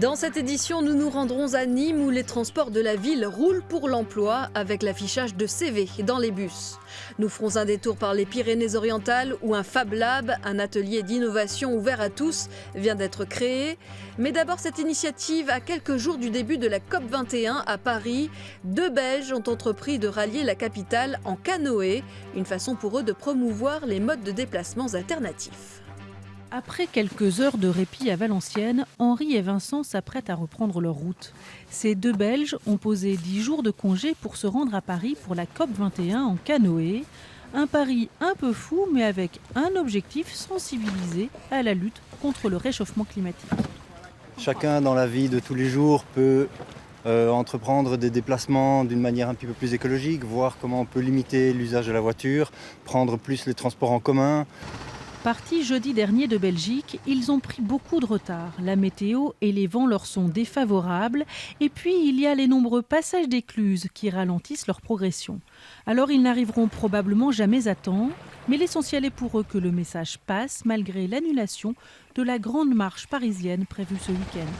Dans cette édition, nous nous rendrons à Nîmes où les transports de la ville roulent pour l'emploi avec l'affichage de CV dans les bus. Nous ferons un détour par les Pyrénées-Orientales où un Fab Lab, un atelier d'innovation ouvert à tous, vient d'être créé. Mais d'abord cette initiative, à quelques jours du début de la COP21 à Paris, 2 Belges ont entrepris de rallier la capitale en canoë, une façon pour eux de promouvoir les modes de déplacement alternatifs. Après quelques heures de répit à Valenciennes, Henri et Vincent s'apprêtent à reprendre leur route. Ces 2 Belges ont posé 10 jours de congé pour se rendre à Paris pour la COP21 en canoë. Un pari un peu fou, mais avec un objectif, sensibiliser à la lutte contre le réchauffement climatique. Chacun dans la vie de tous les jours peut entreprendre des déplacements d'une manière un petit peu plus écologique, voir comment on peut limiter l'usage de la voiture, prendre plus les transports en commun. Partis jeudi dernier de Belgique, ils ont pris beaucoup de retard. La météo et les vents leur sont défavorables. Et puis, il y a les nombreux passages d'écluses qui ralentissent leur progression. Alors, ils n'arriveront probablement jamais à temps. Mais l'essentiel est pour eux que le message passe malgré l'annulation de la grande marche parisienne prévue ce week-end.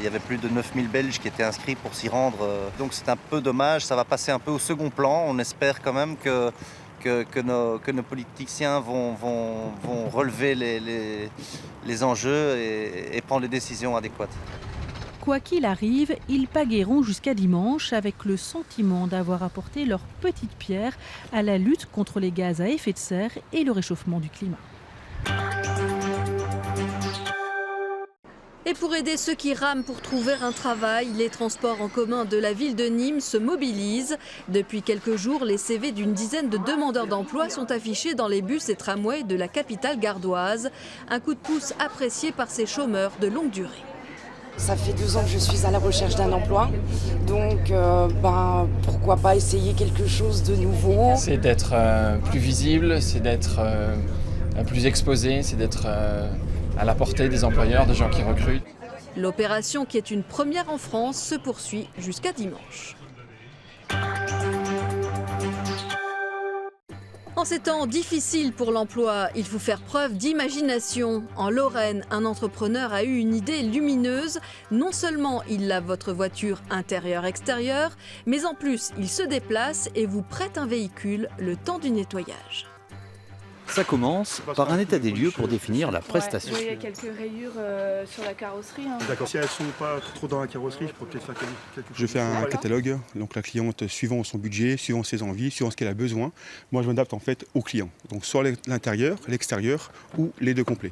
Il y avait plus de 9000 Belges qui étaient inscrits pour s'y rendre. Donc c'est un peu dommage, ça va passer un peu au second plan. On espère quand même que nos politiciens vont relever les enjeux et prendre les décisions adéquates. Quoi qu'il arrive, ils pagaieront jusqu'à dimanche avec le sentiment d'avoir apporté leur petite pierre à la lutte contre les gaz à effet de serre et le réchauffement du climat. Et pour aider ceux qui rament pour trouver un travail, les transports en commun de la ville de Nîmes se mobilisent. Depuis quelques jours, les CV d'une dizaine de demandeurs d'emploi sont affichés dans les bus et tramways de la capitale gardoise. Un coup de pouce apprécié par ces chômeurs de longue durée. Ça fait 2 ans que je suis à la recherche d'un emploi, donc pourquoi pas essayer quelque chose de nouveau. C'est d'être plus visible, c'est d'être plus exposé, c'est d'être à la portée des employeurs, des gens qui recrutent. L'opération, qui est une première en France, se poursuit jusqu'à dimanche. En ces temps difficiles pour l'emploi, il faut faire preuve d'imagination. En Lorraine, un entrepreneur a eu une idée lumineuse. Non seulement il lave votre voiture intérieure-extérieure, mais en plus il se déplace et vous prête un véhicule le temps du nettoyage. Ça commence par un état des lieux pour définir la prestation. Il y a quelques rayures sur la carrosserie. D'accord, si elles ne sont pas trop dans la carrosserie, je pourrais peut-être faire quelque chose. Je fais un catalogue, donc la cliente, suivant son budget, suivant ses envies, suivant ce qu'elle a besoin, moi je m'adapte en fait au client. Donc soit l'intérieur, l'extérieur ou les 2 complets.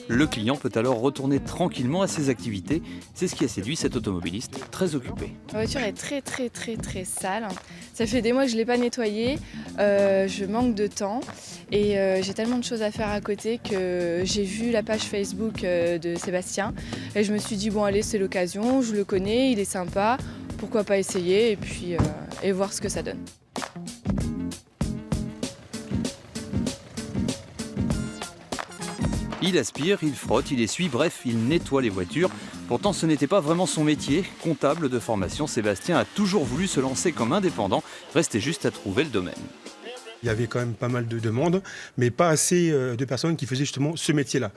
Le client peut alors retourner tranquillement à ses activités. C'est ce qui a séduit cet automobiliste très occupé. La voiture est très sale. Ça fait des mois que je ne l'ai pas nettoyée. Je manque de temps et j'ai tellement de choses à faire à côté que j'ai vu la page Facebook de Sébastien. Et je me suis dit, bon allez, c'est l'occasion, je le connais, il est sympa. Pourquoi pas essayer et puis et voir ce que ça donne. Il aspire, il frotte, il essuie, bref, il nettoie les voitures. Pourtant, ce n'était pas vraiment son métier. Comptable de formation, Sébastien a toujours voulu se lancer comme indépendant. Restait juste à trouver le domaine. Il y avait quand même pas mal de demandes, mais pas assez de personnes qui faisaient justement ce métier-là.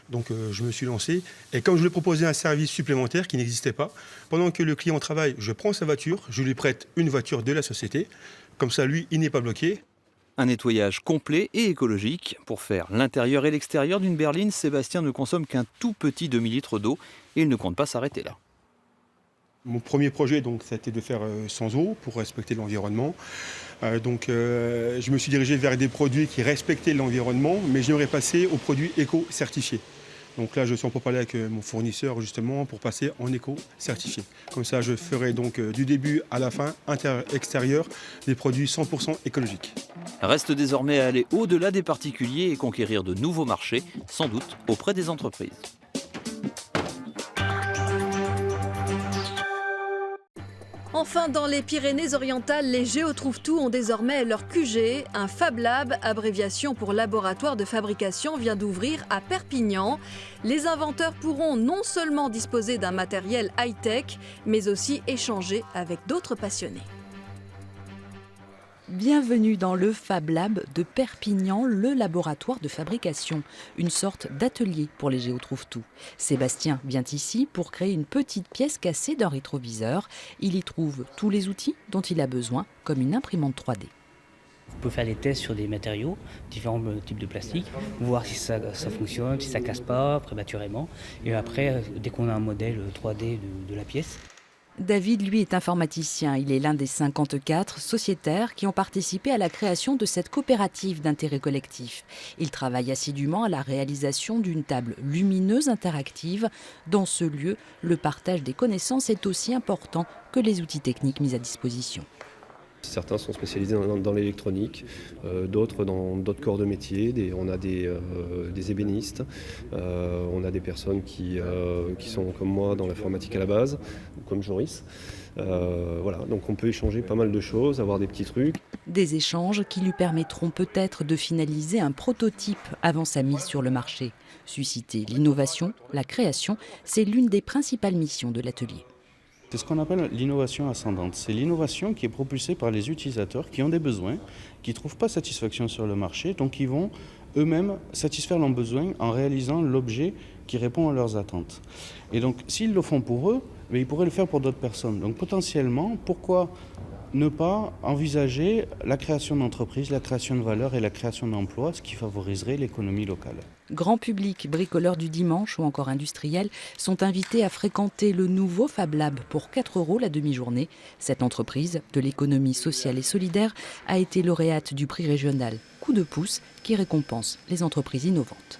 Donc je me suis lancé et comme je lui proposais un service supplémentaire qui n'existait pas, pendant que le client travaille, je prends sa voiture, je lui prête une voiture de la société. Comme ça, lui, il n'est pas bloqué. Un nettoyage complet et écologique. Pour faire l'intérieur et l'extérieur d'une berline, Sébastien ne consomme qu'un tout petit demi-litre d'eau et il ne compte pas s'arrêter là. Mon premier projet, donc, ça a été de faire sans eau pour respecter l'environnement. Je me suis dirigé vers des produits qui respectaient l'environnement, mais j'aimerais passer aux produits éco-certifiés. Donc là, je suis en pour parler avec mon fournisseur justement pour passer en éco-certifié. Comme ça, je ferai donc du début à la fin, intérieur-extérieur, des produits 100% écologiques. Reste désormais à aller au-delà des particuliers et conquérir de nouveaux marchés, sans doute auprès des entreprises. Enfin, dans les Pyrénées-Orientales, les Géotrouve-Tout ont désormais leur QG. Un Fab Lab, abréviation pour laboratoire de fabrication, vient d'ouvrir à Perpignan. Les inventeurs pourront non seulement disposer d'un matériel high-tech, mais aussi échanger avec d'autres passionnés. Bienvenue dans le Fab Lab de Perpignan, le laboratoire de fabrication, une sorte d'atelier pour les géotrouve-tout. Sébastien vient ici pour créer une petite pièce cassée d'un rétroviseur. Il y trouve tous les outils dont il a besoin, comme une imprimante 3D. On peut faire des tests sur des matériaux, différents types de plastique, voir si ça fonctionne, si ça ne casse pas prématurément. Et après, dès qu'on a un modèle 3D de la pièce. David, lui, est informaticien. Il est l'un des 54 sociétaires qui ont participé à la création de cette coopérative d'intérêt collectif. Il travaille assidûment à la réalisation d'une table lumineuse interactive. Dans ce lieu, le partage des connaissances est aussi important que les outils techniques mis à disposition. Certains sont spécialisés dans l'électronique, d'autres dans d'autres corps de métier. On a des ébénistes, on a des personnes qui sont comme moi dans l'informatique à la base, comme Joris. Voilà, donc on peut échanger pas mal de choses, avoir des petits trucs. Des échanges qui lui permettront peut-être de finaliser un prototype avant sa mise sur le marché. Susciter l'innovation, la création, c'est l'une des principales missions de l'atelier. C'est ce qu'on appelle l'innovation ascendante. C'est l'innovation qui est propulsée par les utilisateurs qui ont des besoins, qui ne trouvent pas satisfaction sur le marché, donc ils vont eux-mêmes satisfaire leurs besoins en réalisant l'objet qui répond à leurs attentes. Et donc s'ils le font pour eux, ils pourraient le faire pour d'autres personnes. Donc potentiellement, pourquoi ne pas envisager la création d'entreprises, la création de valeur et la création d'emplois, ce qui favoriserait l'économie locale. Grand public, bricoleurs du dimanche ou encore industriels sont invités à fréquenter le nouveau Fab Lab pour 4 € la demi-journée. Cette entreprise de l'économie sociale et solidaire a été lauréate du prix régional Coup de pouce qui récompense les entreprises innovantes.